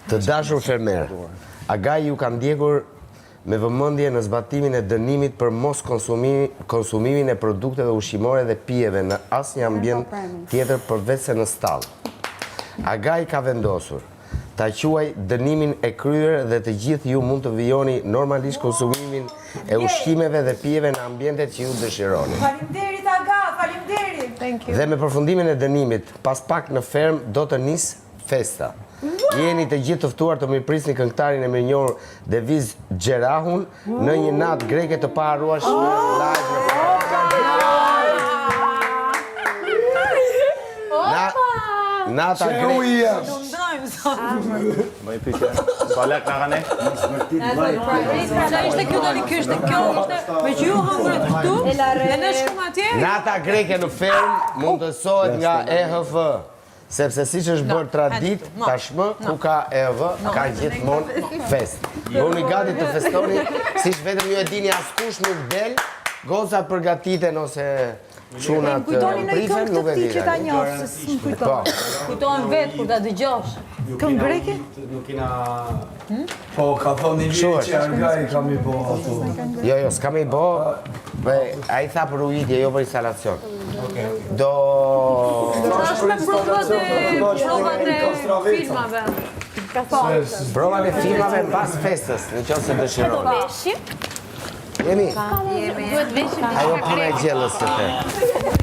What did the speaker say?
Të dashur fermer, Agaj ju ka ndjekur me vëmendje në zbatimin e dënimit për mos konsumimin e produkteve ushqimore dhe pijeve në asnjë ambient tjetër përveç se në stall. Agaj ka vendosur ta quaj dënimin e kryer dhe të gjithë ju mund të vijoni normalisht konsumimin e ushqimeve dhe pijeve në ambientet që ju dëshironi. Faleminderit Aga, faleminderit. Dhe me përfundimin e dënimit, pas pak në ferm do të nis festa. Jeni të gjithë të ftuar të mirëprisni këngëtarin e mirënjohur Deviz Xherahun në një natë greke të paharrueshme live në Nata greke. Më i pyetje. Sa lek na kanë? Sa ishte kjo tani, kjo ishte me që ju hangrit këtu, dhe ne shkojmë atje. Nata greke në ferm mund të sohet nga EHF. Sepse si që është bërë tradit, tashmë, ku ka EV, ka gjithmonë fest. Bëni gati të festoni, si që vetëm ju e dini askush nuk del, goca përgatiten ose çunat prifen, nuk e dini. Që ta njohë, se s'më kujtojnë. Kujtojnë vetë kur ta dëgjosh. Këngë greke? Nuk ina... Po, ka thoni vjetë që Agaj kam i bo ato. Jo, s'kam i bo, a i tha për ujitje, jo për instalacion. Do... është me provat e filmave. Provat e filmave pas festës, në qoftë se dëshironi. Veshim? Jemi? Duhet veshim. Ajo puna e gjellës të te.